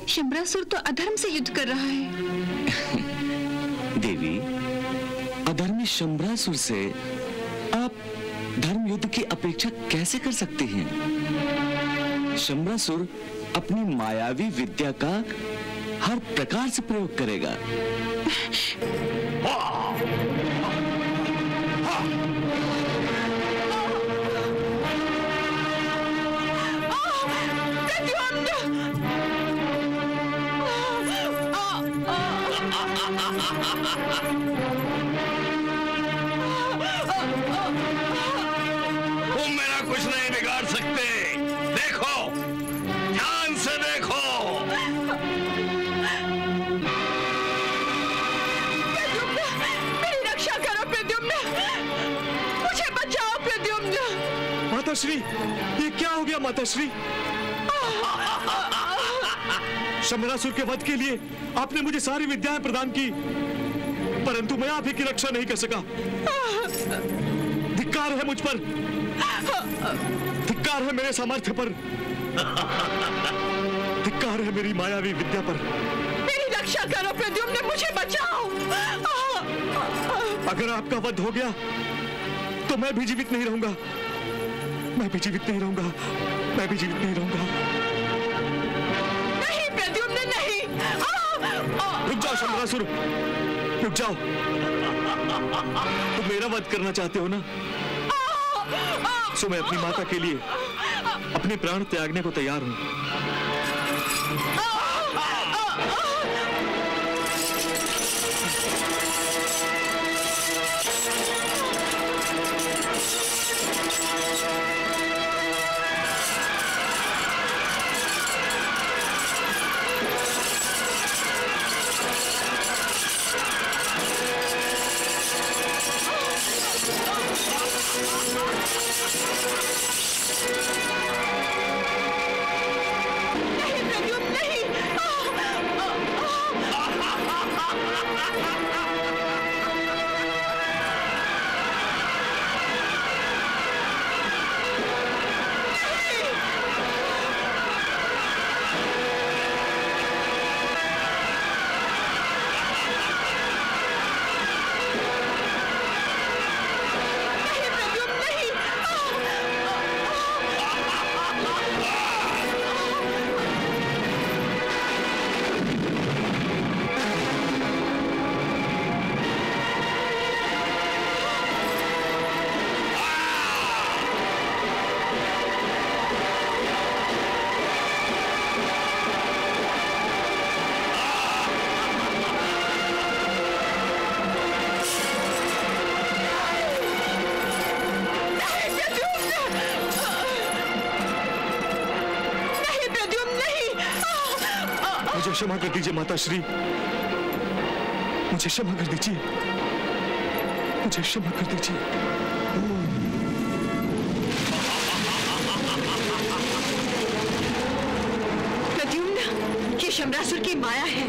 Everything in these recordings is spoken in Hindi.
शंबरासुर तो अधर्म से युद्ध कर रहा है। देवी, अधर्मी शंबरासुर से आप धर्म युद्ध की अपेक्षा कैसे कर सकते हैं? शंबरासुर अपनी मायावी विद्या का हर प्रकार से प्रयोग करेगा। तुम मेरा कुछ नहीं बिगाड़ सकते। देखो, ध्यान से देखो। मेरी रक्षा करो प्रद्युम्न, मुझे बचाओ प्रद्युम्न। माताश्री, ये क्या हो गया माताश्री? शंबरासुर के वध के लिए आपने मुझे सारी विद्याएं प्रदान की, परंतु मैं आप ही की रक्षा नहीं कर सका। धिक्कार है मुझ पर, धिक्कार है मेरे सामर्थ्य पर, धिक्कार है मेरी मायावी विद्या पर। मेरी रक्षा करो प्रद्युम्न, मुझे बचाओ। अगर आपका वध हो गया तो मैं भी जीवित नहीं रहूंगा, मैं भी जीवित नहीं रहूंगा, मैं भी जीवित नहीं रहूंगा। नहीं प्रद्युम्न, नहीं। रुक जाओ शंबरासुर, रुक जाओ। तुम मेरा वध करना चाहते हो ना? सो मैं अपनी माता के लिए अपने प्राण त्यागने को तैयार हूं। क्षमा कर दीजिए माता श्री, मुझे क्षमा कर दीजिए, मुझे क्षमा कर दीजिए। प्रद्युम्न, ये शंबरासुर की माया है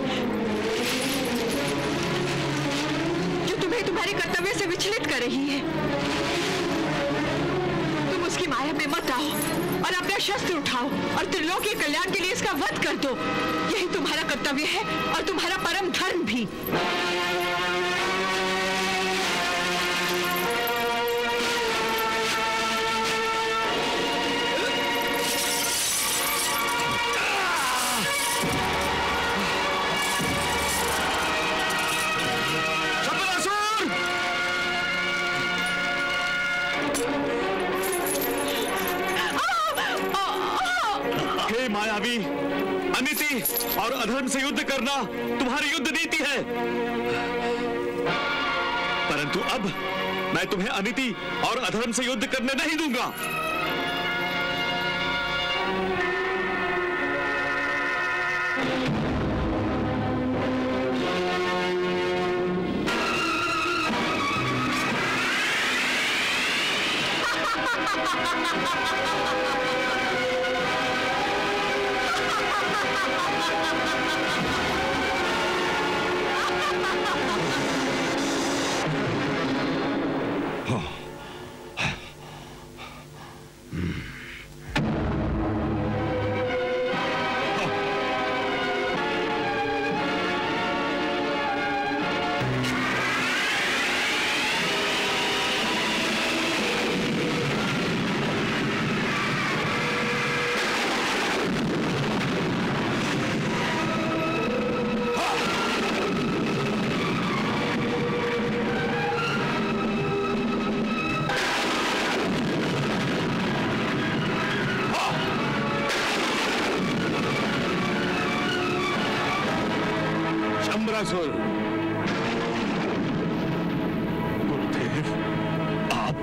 जो तुम्हें तुम्हारे कर्तव्य से विचलित कर रही है। तुम उसकी माया में मत आओ और अपना शस्त्र उठाओ और त्रिलोक के कल्याण के लिए इसका वध कर दो। यही तुम्हारा कर्तव्य है और तुम्हारा परम धर्म भी। मायावी, अनिति और अधर्म से युद्ध करना तुम्हारी युद्ध नीति है, परंतु अब मैं तुम्हें अनिति और अधर्म से युद्ध करने नहीं दूंगा। गुरुदेव, आप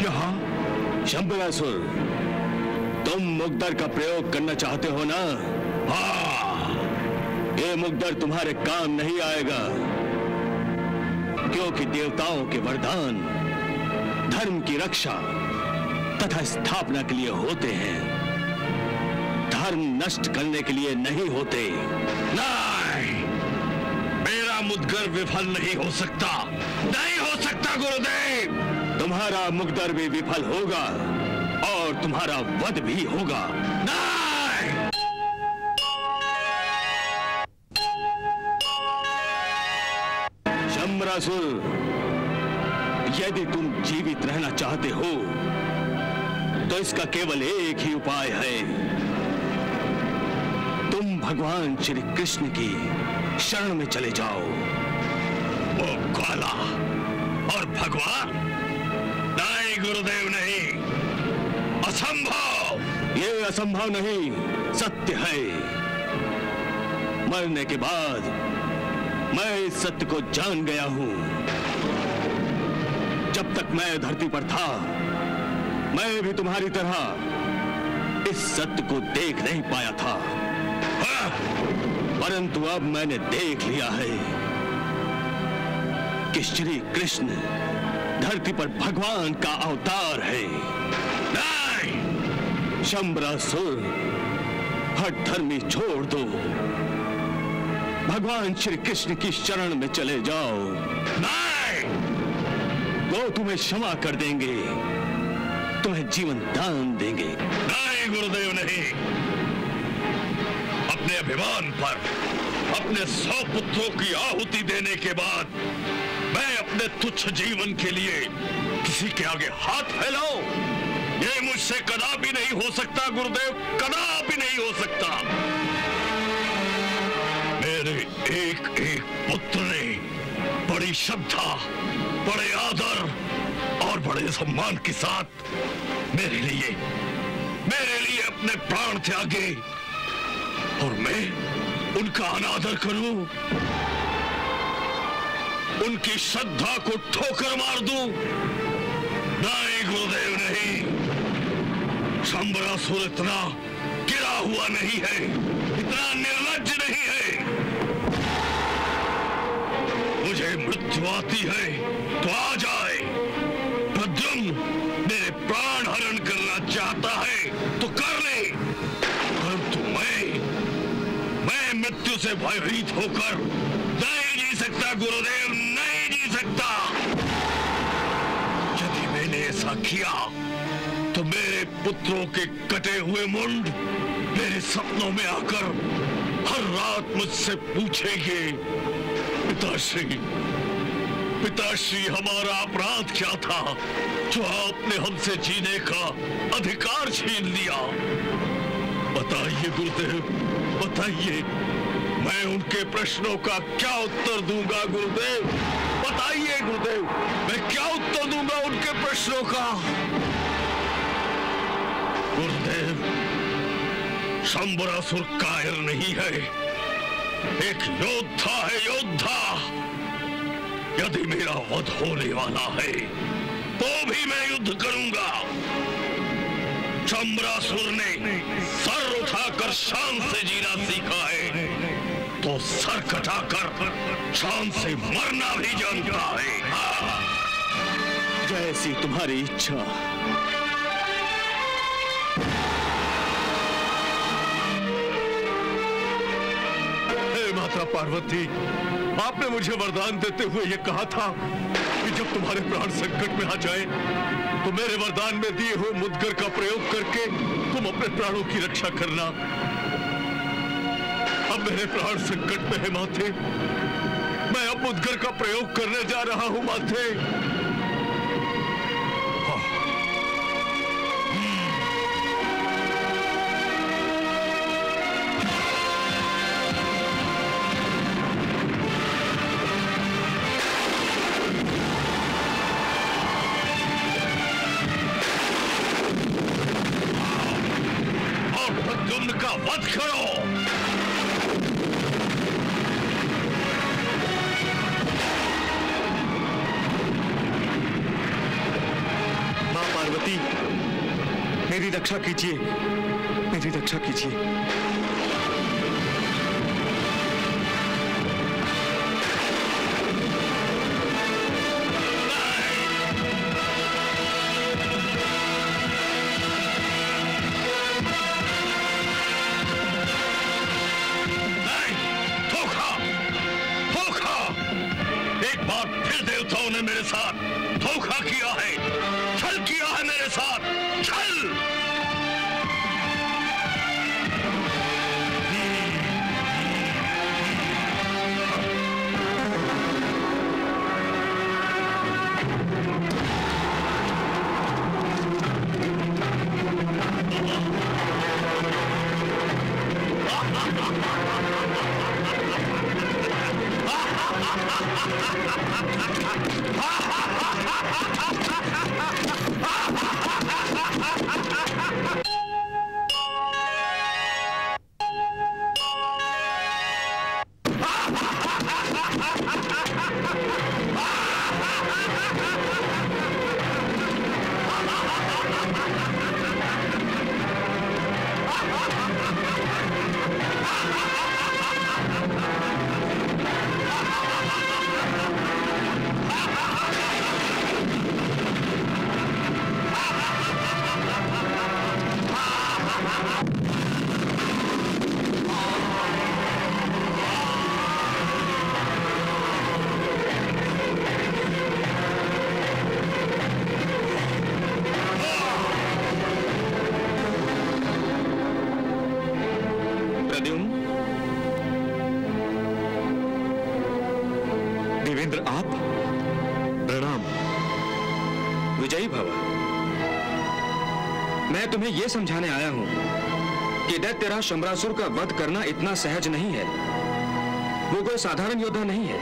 यहाँ? शंबरासुर, तुम मुग्दर का प्रयोग करना चाहते हो ना? हाँ। ये मुग्दर तुम्हारे काम नहीं आएगा, क्योंकि देवताओं के वरदान धर्म की रक्षा तथा स्थापना के लिए होते हैं, धर्म नष्ट करने के लिए नहीं होते। नहीं, मेरा मुद्गर विफल नहीं हो सकता, नहीं हो सकता गुरुदेव। तुम्हारा मुग्दर भी विफल होगा और तुम्हारा वध भी होगा। नहीं! शंबरासुर, यदि तुम जीवित रहना चाहते हो तो इसका केवल एक ही उपाय है। तुम भगवान श्री कृष्ण की शरण में चले जाओ। वो काला और भगवान? नहीं गुरुदेव, नहीं, असंभव। ये असंभव नहीं, सत्य है। मरने के बाद मैं इस सत्य को जान गया हूं। जब तक मैं धरती पर था, मैं भी तुम्हारी तरह इस सत्य को देख नहीं पाया था, परंतु अब मैंने देख लिया है कि श्री कृष्ण धरती पर भगवान का अवतार है। नहीं! शंबरासुर, हठ धर्मी छोड़ दो, भगवान श्री कृष्ण की शरण में चले जाओ। नहीं! वो तुम्हें क्षमा कर देंगे, तुम्हें जीवन दान देंगे। नहीं गुरुदेव, नहीं। अपने अभिमान पर अपने 100 पुत्रों की आहुति देने के बाद मैं अपने तुच्छ जीवन के लिए किसी के आगे हाथ फैलाऊं? ये मुझसे कदापि नहीं हो सकता गुरुदेव, कदापि नहीं हो सकता। मेरे एक एक पुत्र ने बड़ी श्रद्धा, बड़े आदर और बड़े सम्मान के साथ मेरे लिए अपने प्राण त्यागे, और मैं उनका अनादर करूं, उनकी श्रद्धा को ठोकर मार दूं? नहीं गुरुदेव, नहीं। शंबरासुर इतना गिरा हुआ नहीं है, इतना निर्लज्ज नहीं आती है तो आ जाए। प्रद्युम्न मेरे प्राण हरण करना चाहता है तो कर ले, परंतु मैं मृत्यु से भयभीत होकर नहीं जी सकता गुरुदेव, नहीं जी सकता। यदि मैंने ऐसा किया तो मेरे पुत्रों के कटे हुए मुंड मेरे सपनों में आकर हर रात मुझसे पूछेंगे, पिताश्री हमारा अपराध क्या था जो आपने हमसे जीने का अधिकार छीन लिया। बताइए गुरुदेव, बताइए, मैं उनके प्रश्नों का क्या उत्तर दूंगा गुरुदेव? बताइए गुरुदेव, मैं क्या उत्तर दूंगा उनके प्रश्नों का? गुरुदेव, शंबरासुर कायर नहीं है, एक योद्धा है, योद्धा। यदि मेरा वध होने वाला है तो भी मैं युद्ध करूंगा। शंबरासुर ने सर उठाकर शान से जीना सीखा है तो सर कटाकर शान से मरना भी जानता है। जैसी तुम्हारी इच्छा। हे माता पार्वती, आपने मुझे वरदान देते हुए यह कहा था कि जब तुम्हारे प्राण संकट में आ जाए तो मेरे वरदान में दिए हुए मुद्गर का प्रयोग करके तुम अपने प्राणों की रक्षा करना। अब मेरे प्राण संकट में है माथे, मैं अब मुद्गर का प्रयोग करने जा रहा हूं माथे। का वध करो। मां पार्वती, मेरी रक्षा कीजिए, मेरी रक्षा कीजिए। देवताओं ने मेरे साथ धोखा किया है, छल किया है मेरे साथ, छल। देवेंद्र, आप? प्रणाम। विजयी भव। मैं तुम्हें यह समझाने आया हूं कि दैत्यराज शंबरासुर का वध करना इतना सहज नहीं है। वो कोई साधारण योद्धा नहीं है।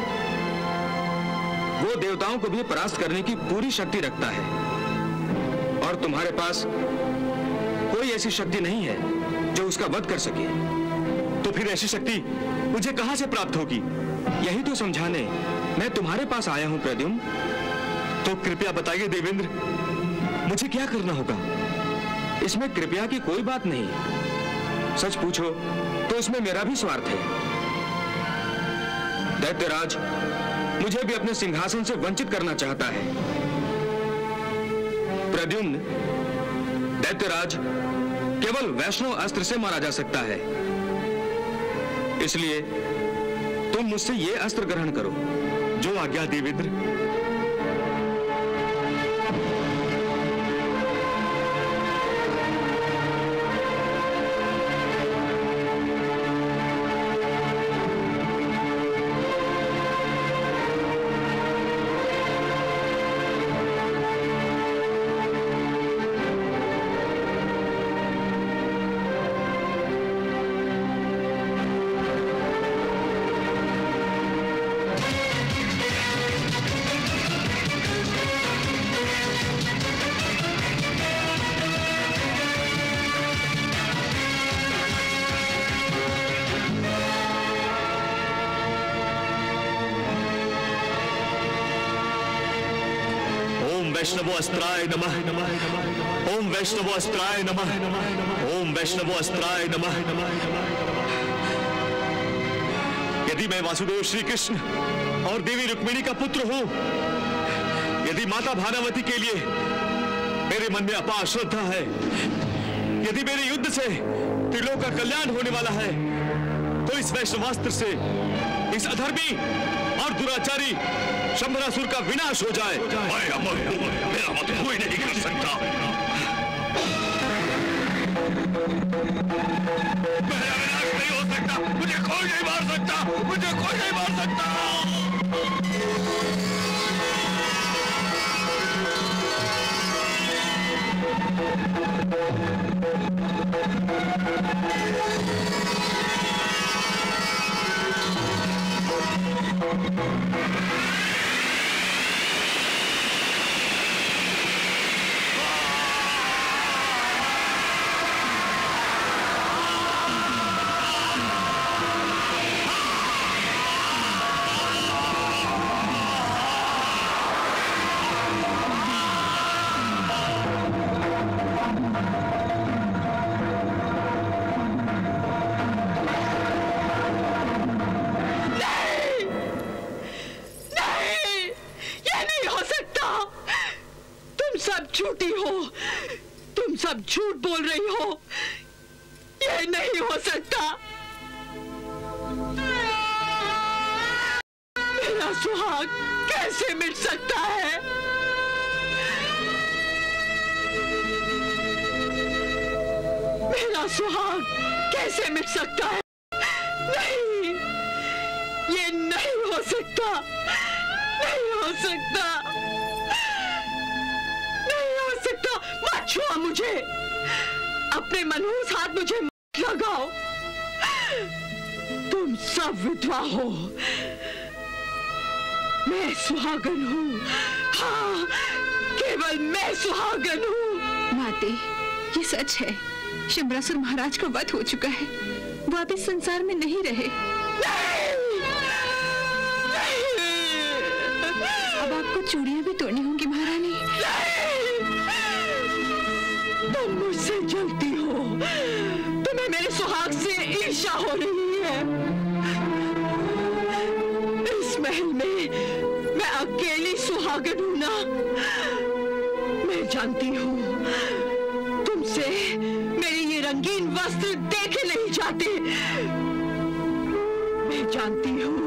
वो देवताओं को भी परास्त करने की पूरी शक्ति रखता है और तुम्हारे पास कोई ऐसी शक्ति नहीं है जो उसका वध कर सके। तो फिर ऐसी शक्ति मुझे कहां से प्राप्त होगी? यही तो समझाने मैं तुम्हारे पास आया हूं प्रद्युम्न। तो कृपया बताइए देवेंद्र, मुझे क्या करना होगा? इसमें कृपया की कोई बात नहीं। सच पूछो तो इसमें मेरा भी स्वार्थ है। दैत्यराज मुझे भी अपने सिंहासन से वंचित करना चाहता है। प्रद्युम्न, दैत्यराज केवल वैष्णव अस्त्र से मारा जा सकता है, इसलिए तुम मुझसे ये अस्त्र ग्रहण करो। जो आज्ञा देवेंद्र। वैष्णवो अस्त्राय नमः। ओम वैष्णवो अस्त्राय नमः। ओम वैष्णवो अस्त्राय नमः। यदि मैं वासुदेव श्री कृष्ण और देवी रुक्मिणी का पुत्र हूं, यदि माता भानुमति के लिए मेरे मन में अपार श्रद्धा है, यदि मेरे युद्ध से त्रिलोक का कल्याण होने वाला है, तो इस वैष्णवास्त्र से इस अधर्मी और दुराचारी शंबरासुर का विनाश हो जाए। मेरा मत कोई नहीं कर सकता। मेरा विनाश नहीं हो सकता। मुझे कोई नहीं मार सकता। मुझे कोई नहीं मार सकता। झूठी हो, तुम सब झूठ बोल रही हो। ये नहीं हो सकता। मेरा सुहाग कैसे मिट सकता है? मेरा सुहाग कैसे मिट सकता है? नहीं, ये नहीं हो सकता। नहीं हो सकता। मत छुआ मुझे, अपने मनहूस हाथ मुझे मत लगाओ। तुम सब विधवा हो, मैं सुहागन हूँ। हाँ, केवल मैं सुहागन हूँ। माते, ये सच है, शंबरासुर महाराज का वध हो चुका है। वो अब इस संसार में नहीं रहे। नहीं, नहीं। अब आपको चूड़ियां भी तोड़नी होंगी महारानी। तुम मुझसे जलती हो, तुम्हें मेरे सुहाग से ईर्ष्या हो रही है। इस महल में मैं अकेली सुहागन हूं ना। मैं जानती हूँ तुमसे मेरे ये रंगीन वस्त्र देखे नहीं जाते। मैं जानती हूँ,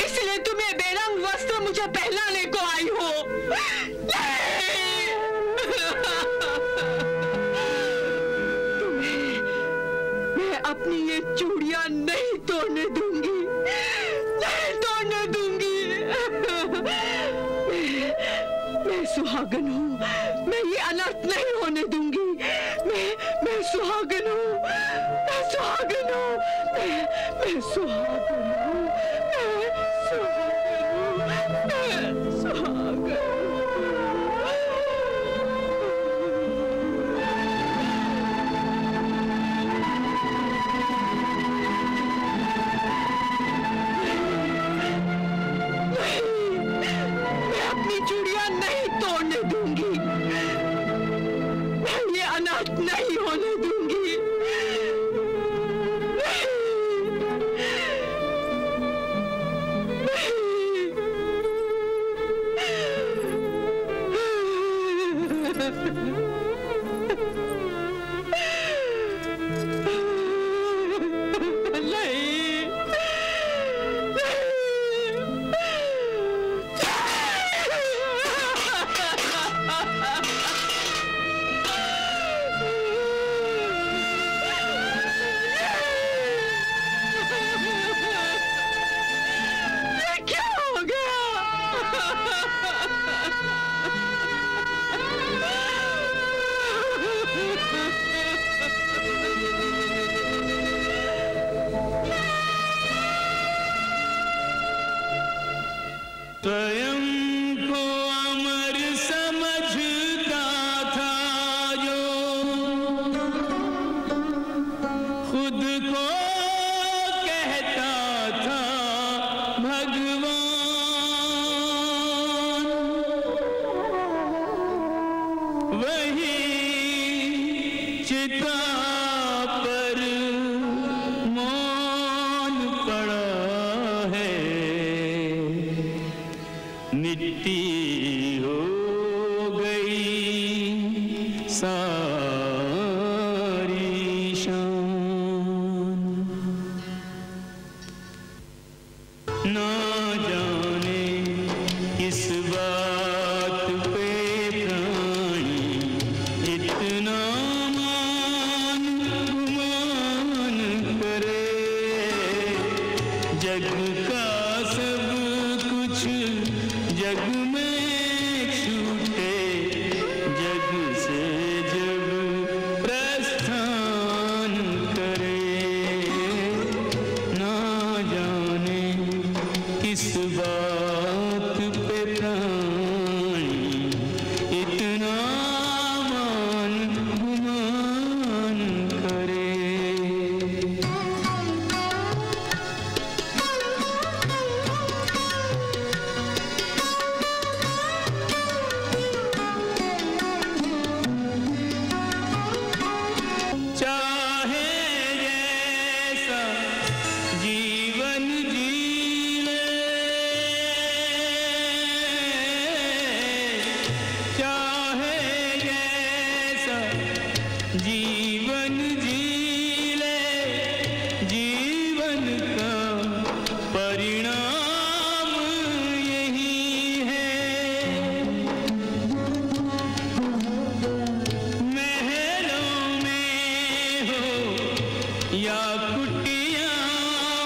इसलिए तुम्हें बेरंग वस्त्र मुझे पहनाने को आई हो। अपनी ये चूड़ियां नहीं तोड़ने दूंगी, नहीं तोड़ने दूंगी। मैं सुहागन हूँ, मैं ये अनर्थ नहीं होने दूंगी। मैं सुहागन हूँ, मैं सुहागन हूँ, मैं सुहागन हूँ, मैं सुहागन हूँ। चूड़ियां नहीं तोड़ने दूंगी, मैं ये अनाथ नहीं होने दूंगी। स्वयं को अमर समझता था जो, खुद को कहता था भगवान, वही चिता पर मौन पड़ा है, मिट्टी हो गई सारी शान। ना जाने किस बात पे प्राणी इतना मान गुमान करे, जग का सब कुछ जग में छूटे, जग से जब प्रस्थान करे। ना जाने किस बात पे प्राणी इतना मान गुमान करे। चाहे जैसा जीवन जी ले, चाहे जैसा जीवन जी ले, जीवन का परिणाम यही है। महलों में हो या कुटिया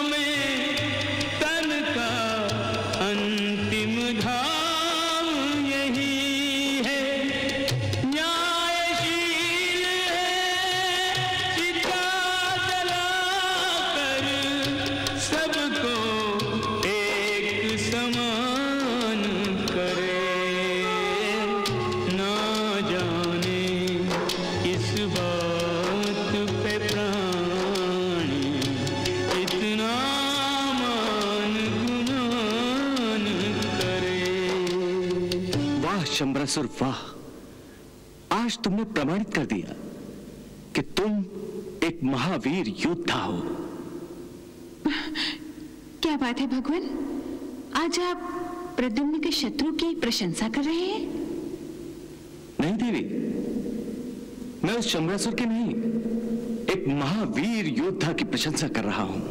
में, तन का अंतिम धाम यही है। न्यायशील है चिता जलाकर, सबको एक समान करे। ना जाने किस बात पे प्राणी इतना मान गुमान करे। वाह शंबरासुर वाह, आज तुमने प्रमाणित कर दिया कि तुम एक महावीर योद्धा हो। क्या बात है भगवान, आज आप प्रद्युम्न के शत्रु की प्रशंसा कर रहे हैं? नहीं देवी, मैं उस शंबरासुर के नहीं, एक महावीर योद्धा की प्रशंसा कर रहा हूं,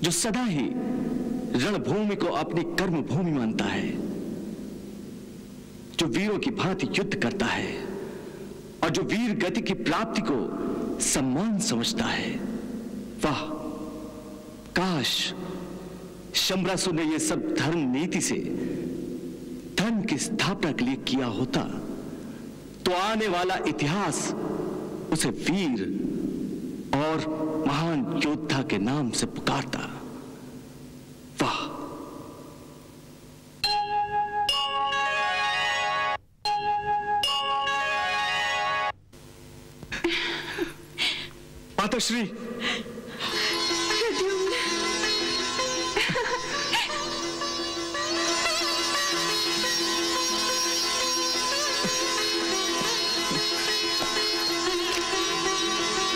जो सदा ही रणभूमि को अपनी कर्म भूमि मानता है, जो वीरों की भांति युद्ध करता है और जो वीर गति की प्राप्ति को सम्मान समझता है। वाह, काश शंबरासुर ने यह सब धर्म नीति से धर्म की स्थापना के लिए किया होता, तो आने वाला इतिहास उसे वीर और महान योद्धा के नाम से पुकारता। वाह। माताश्री,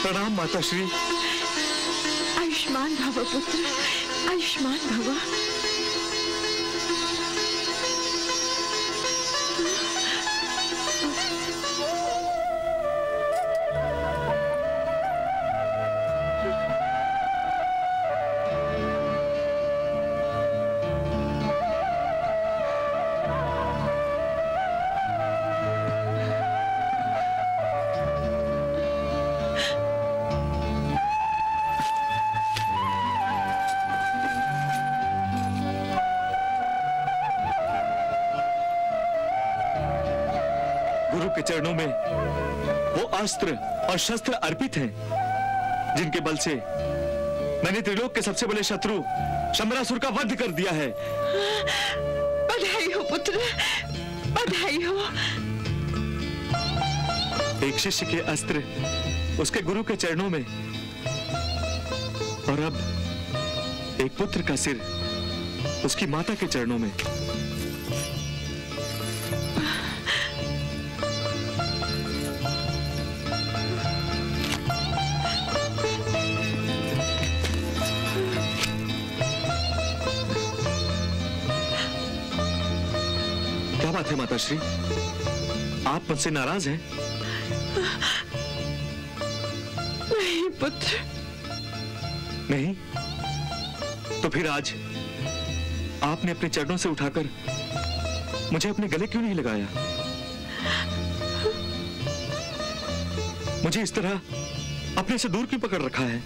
प्रणाम माताश्री। आयुष्मान भव पुत्र, आयुष्मान भव। गुरु के चरणों में वो अस्त्र और शस्त्र अर्पित हैं, जिनके बल से मैंने त्रिलोक के सबसे बड़े शत्रु शंबरासुर का वध कर दिया है। बधाई हो पुत्र, बधाई हो। एक शिष्य के अस्त्र उसके गुरु के चरणों में, और अब एक पुत्र का सिर उसकी माता के चरणों में। क्या बात है माताश्री, आप मुझसे नाराज हैं? नहीं पुत्र। नहीं? तो फिर आज आपने अपने चरणों से उठाकर मुझे अपने गले क्यों नहीं लगाया? मुझे इस तरह अपने से दूर क्यों पकड़ रखा है?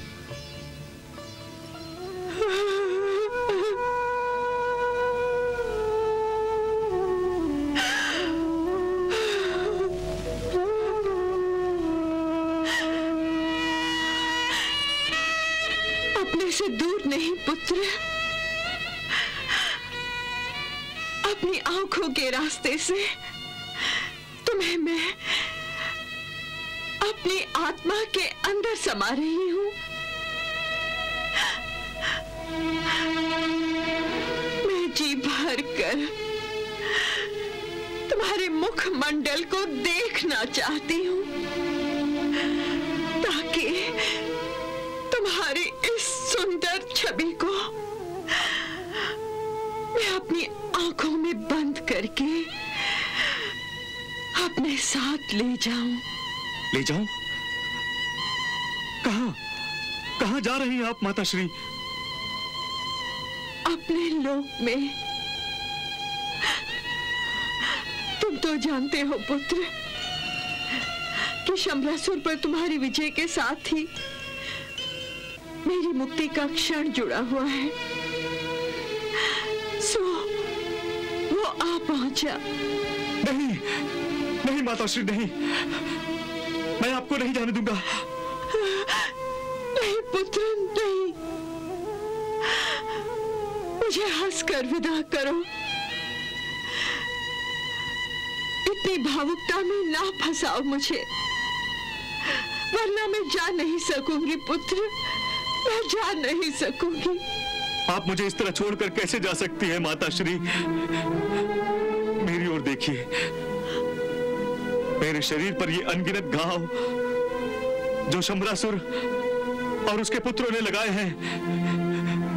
से दूर नहीं पुत्र, अपनी आंखों के रास्ते से तुम्हें मैं अपनी आत्मा के अंदर समा रही हूं। मैं जी भर कर तुम्हारे मुखमंडल को देखना चाहती हूं, ताकि तुम्हारी इस सुंदर छवि को मैं अपनी आंखों में बंद करके अपने साथ ले जाऊं। ले जाऊं? कहां? कहां जा रही हैं आप माताश्री? अपने लोक में। तुम तो जानते हो पुत्र कि शंबरासुर पर तुम्हारी विजय के साथ ही मेरी मुक्ति का क्षण जुड़ा हुआ है। सो वो आ पहुंचा। नहीं, नहीं माताश्री, नहीं, मैं आपको नहीं जाने दूंगा। नहीं पुत्र, नहीं, मुझे हंसकर विदा करो। इतनी भावुकता में ना फंसाओ मुझे, वरना मैं जा नहीं सकूंगी पुत्र, मैं जा नहीं सकूंगी। आप मुझे इस तरह छोड़कर कैसे जा सकती हैं माताश्री? मेरी ओर देखिए, मेरे शरीर पर ये अनगिनत घाव जो शंबरासुर और उसके पुत्रों ने लगाए हैं,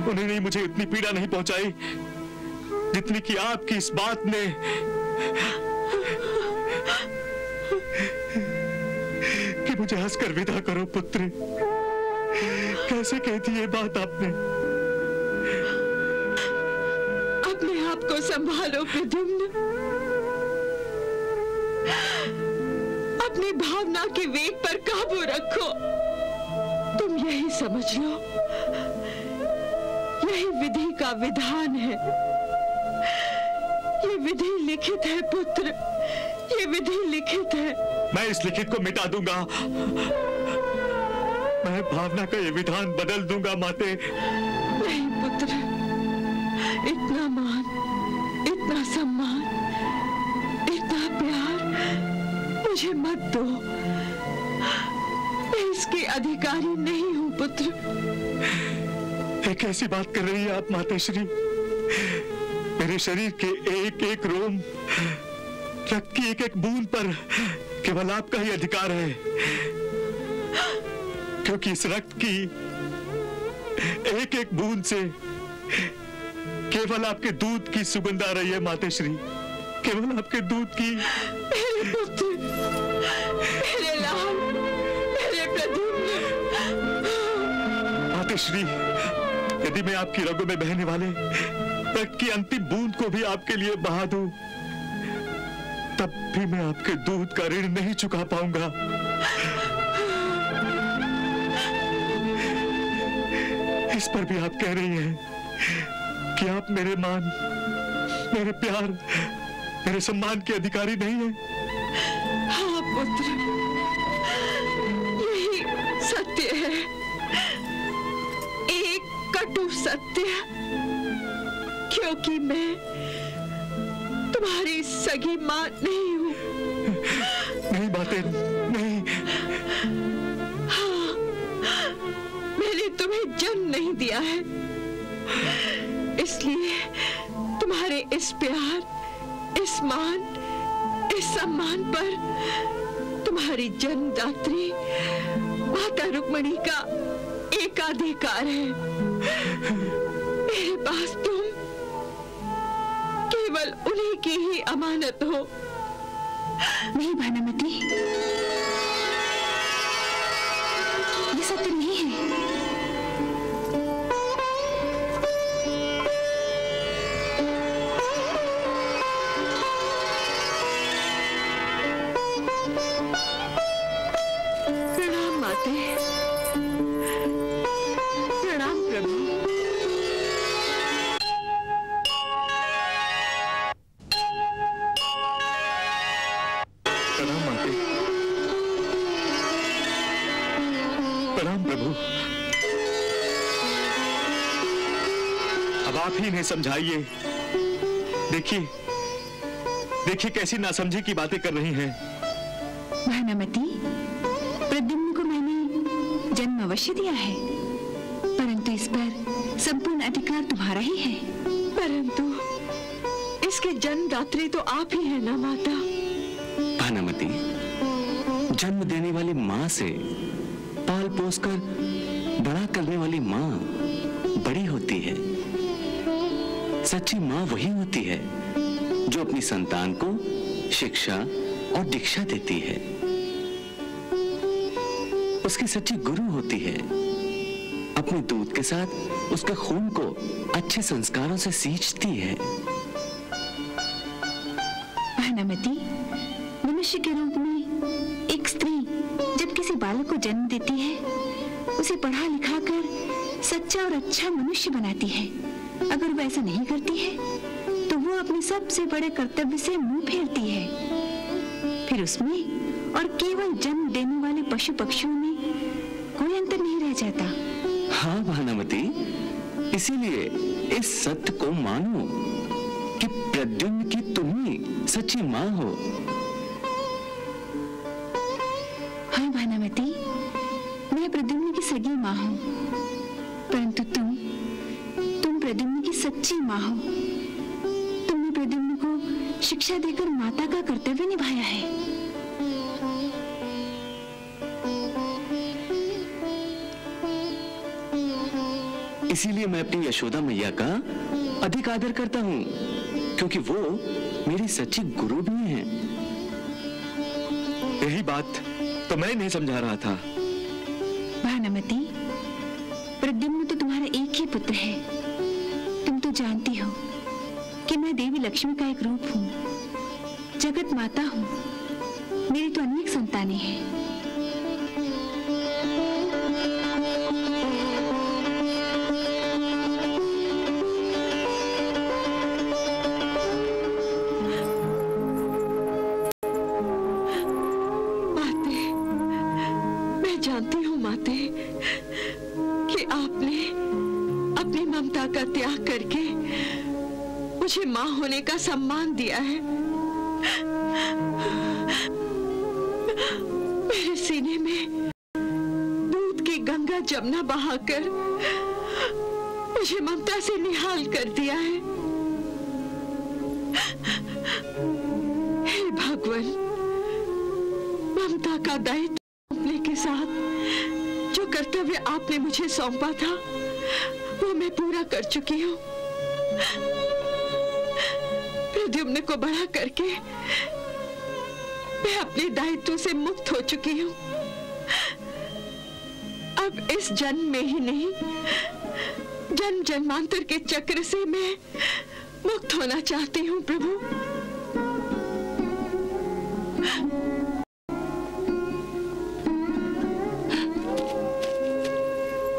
उन्होंने मुझे इतनी पीड़ा नहीं पहुंचाई जितनी कि आपकी इस बात ने। कि मुझे हंसकर विदा करो पुत्र। कैसे कहती है बात आपने? अपने आप को संभालो प्रद्युम्न, अपनी भावना के वेग पर काबू रखो। तुम यही समझ लो, यही विधि का विधान है। ये विधि लिखित है पुत्र, ये विधि लिखित है। मैं इस लिखित को मिटा दूंगा, मैं भावना का ये विधान बदल दूंगा माते। नहीं पुत्र, इतना मान, इतना सम्मान, इतना प्यार मुझे मत दो। मैं इसकी अधिकारी नहीं हूं पुत्र। एक ऐसी बात कर रही है आप मातेश्री, मेरे शरीर के एक एक रोम, रक्त की एक एक बूंद पर केवल आपका ही अधिकार है, क्योंकि इस रक्त की एक एक बूंद से केवल आपके दूध की सुगंध आ रही है मातेश्री, केवल आपके दूध की। मेरे पुत्र, मेरे लाल, मेरे प्रद्युम्न। मातेश्री, यदि मैं आपकी रगों में बहने वाले रक्त की अंतिम बूंद को भी आपके लिए बहा दूं, तब भी मैं आपके दूध का ऋण नहीं चुका पाऊंगा। इस पर भी आप कह रही हैं कि आप मेरे मान, मेरे प्यार, मेरे सम्मान के अधिकारी नहीं हैं। हाँ पुत्र, यही सत्य है। एक कटु सत्य, क्योंकि मैं तुम्हारी सगी मां नहीं हूं। नहीं बातें नहीं। हाँ, मैंने तुम्हें जन्म नहीं दिया है, इसलिए तुम्हारे इस प्यार, इस मान, इस सम्मान पर तुम्हारी जन्मदात्री माता रुक्मिणी का एकाधिकार है। मेरे पास तुम केवल उन्हीं की ही अमानत हो। नहीं भानुमति, ये सत्य नहीं है। प्रणाम माते, प्रणाम प्रभु। प्रणाम माते, प्रणाम प्रभु। अब आप ही इन्हें समझाइए। देखिए देखिए कैसी नासमझी की बातें कर रही हैं। भानुमति, प्रद्युम्न को मैंने जन्म अवश्य दिया है, परंतु इस पर संपूर्ण अधिकार तुम्हारा ही है। परंतु इसके जन्मदात्री तो आप ही है ना माता। भानुमति, जन्म देने वाली माँ से पाल पोस कर बड़ा करने वाली माँ बड़ी होती है। सच्ची माँ वही होती है जो अपनी संतान को शिक्षा और दीक्षा देती है। उसकी सच्ची गुरु होती है। अपने दूध के साथ उसके खून को अच्छे संस्कारों से सींचती है। भानुमति, मनुष्य के रूप में एक स्त्री जब किसी बालक को जन्म देती है, उसे पढ़ा लिखा कर सच्चा और अच्छा मनुष्य बनाती है। अगर वह ऐसा नहीं करती है तो वो अपने सबसे बड़े कर्तव्य से मुंह फेरती है। फिर उसमें और केवल जन्म देने वाले पशु पक्षियों में कोई अंतर नहीं रह जाता। हाँ भानुमति, इसीलिए इस सत्य को मानो कि प्रद्युम्न की तुम ही सच्ची माँ हो। हाँ भानुमति, मैं प्रद्युम्न की सगी माँ हूँ, परंतु तुम प्रद्युम्न की सच्ची माँ हो। तुमने प्रद्युम्न को शिक्षा देकर माता का कर्तव्य निभाया है। इसीलिए मैं अपनी यशोदा मैया का अधिक आदर करता हूँ, क्योंकि वो मेरी सच्ची गुरु भी हैं। यही बात तो मैं नहीं समझा रहा था। भानुमति, प्रद्युम्न तो तुम्हारा एक ही पुत्र है। तुम तो जानती हो कि मैं देवी लक्ष्मी का एक रूप हूँ, जगत माता हूँ। मेरी तो अनेक संतानें हैं। जानती हूँ माते कि आपने अपनी ममता का त्याग करके मुझे माँ होने का सम्मान दिया है। मेरे सीने में दूध की गंगा जमुना बहाकर मुझे ममता से निहाल कर दिया है। हे भगवान, ममता का दायित्व के साथ जो कर्तव्य आपने मुझे सौंपा था वो मैं पूरा कर चुकी हूँ। प्रद्युम्न को बड़ा करके मैं अपने दायित्व से मुक्त हो चुकी हूँ। अब इस जन्म में ही नहीं, जन्म जन्मांतर के चक्र से मैं मुक्त होना चाहती हूँ प्रभु।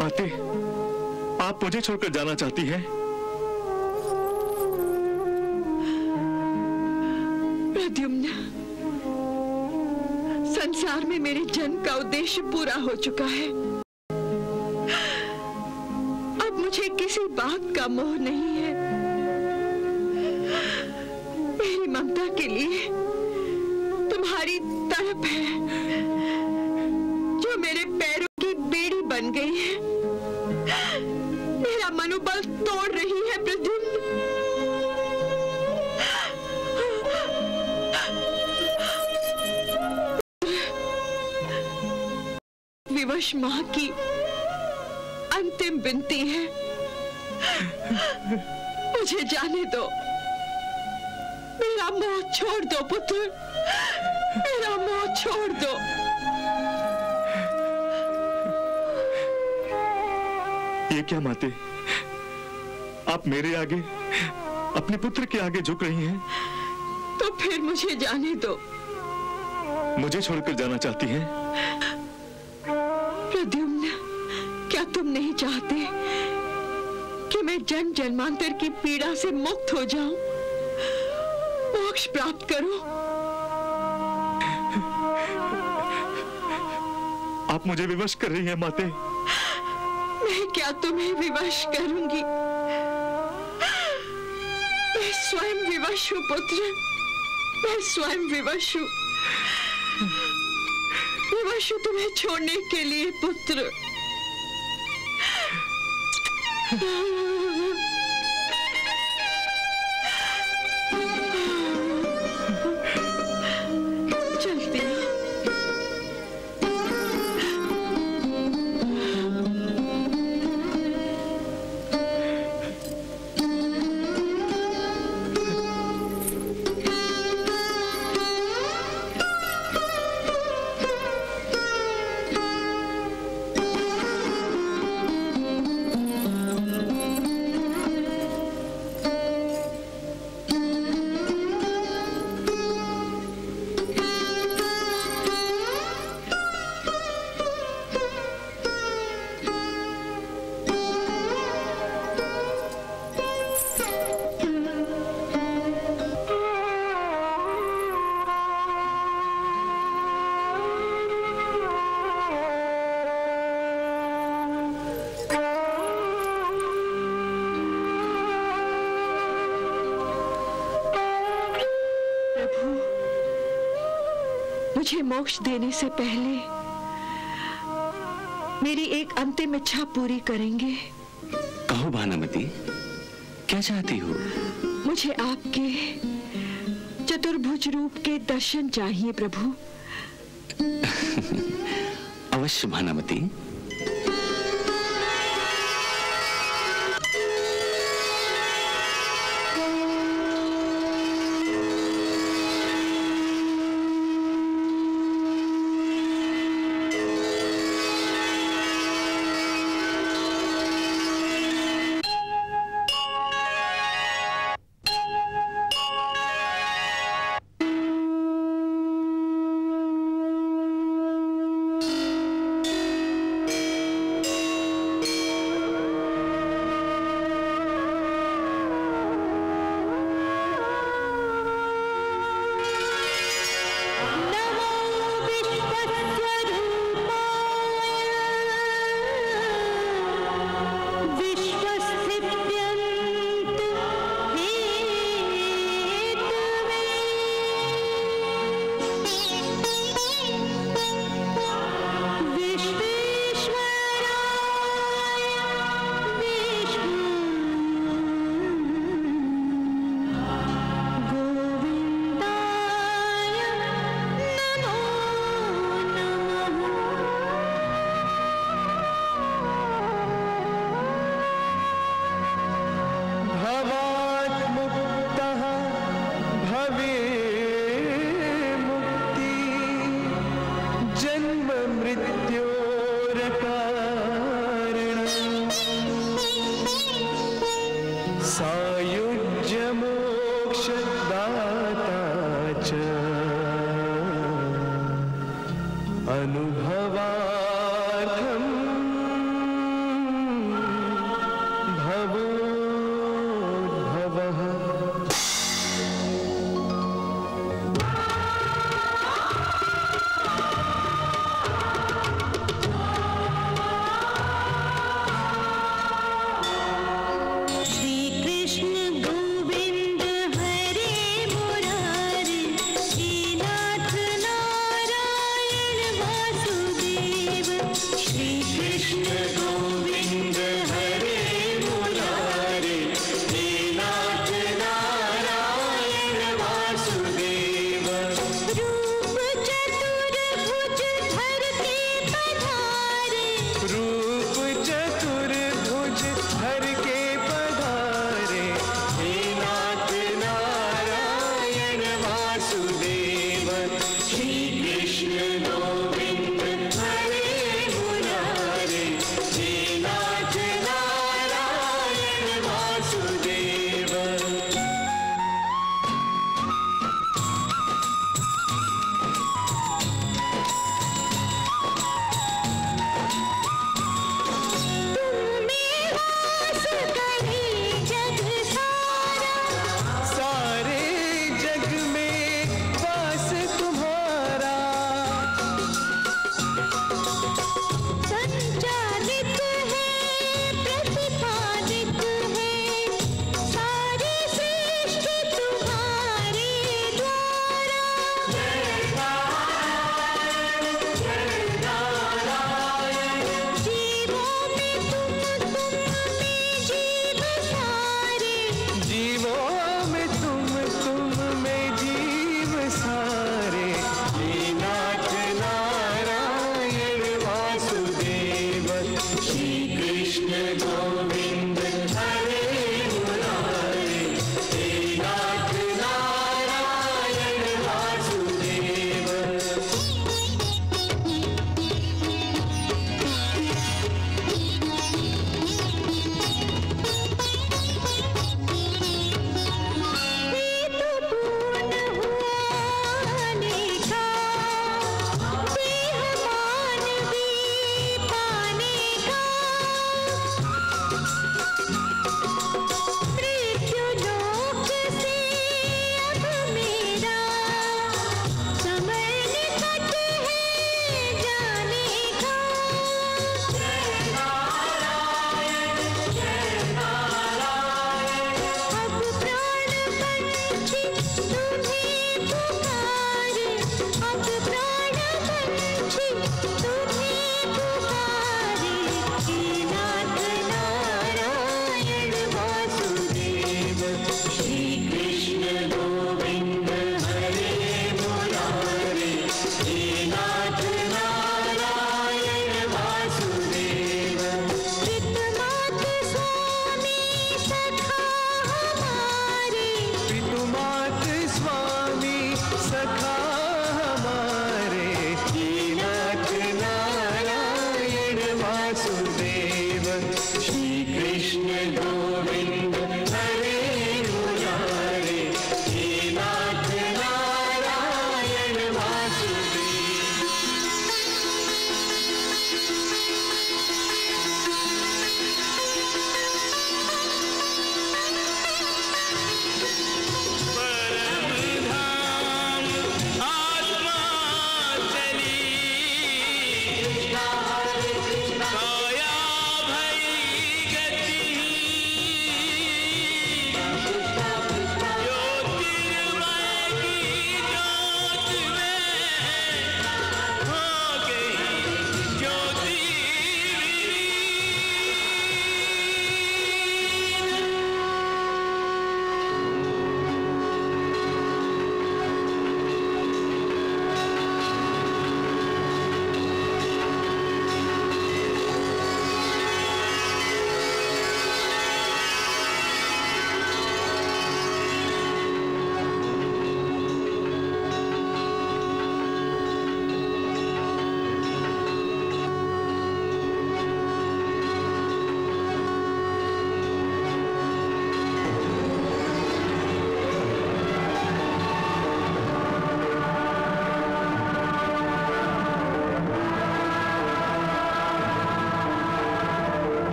माते, आप मुझे छोड़कर जाना चाहती हैं? प्रद्युम्न, संसार में मेरे जन्म का उद्देश्य पूरा हो चुका है। अब मुझे किसी बात का मोह नहीं है। मेरी ममता के लिए तुम्हारी तड़प है जो मेरे पैरों की बेड़ी बन गई है, मेरा मनोबल तोड़ रही है प्रद्युम्न। विवश मां की अंतिम विनती है, मुझे जाने दो। मेरा मोह छोड़ दो पुत्र, मेरा मोह छोड़ दो। ये क्या माते, आप मेरे आगे, अपने पुत्र के आगे झुक रही हैं? तो फिर मुझे जाने दो। मुझे छोड़कर जाना चाहती हैं? प्रद्युम्न, क्या तुम नहीं चाहते कि मैं जन्म जन्मांतर की पीड़ा से मुक्त हो जाऊं, मोक्ष प्राप्त करूं? आप मुझे विवश कर रही हैं माते। मैं क्या तुम्हें विवश करूंगी? मैं स्वयं विवश हूं पुत्र, मैं स्वयं विवश हूं। विवश हूं तुम्हें छोड़ने के लिए पुत्र। चलती हूं। मुझे मोक्ष देने से पहले मेरी एक अंतिम इच्छा पूरी करेंगे? कहो भानुमति, क्या चाहती हो? मुझे आपके चतुर्भुज रूप के दर्शन चाहिए प्रभु। अवश्य भानुमति। सा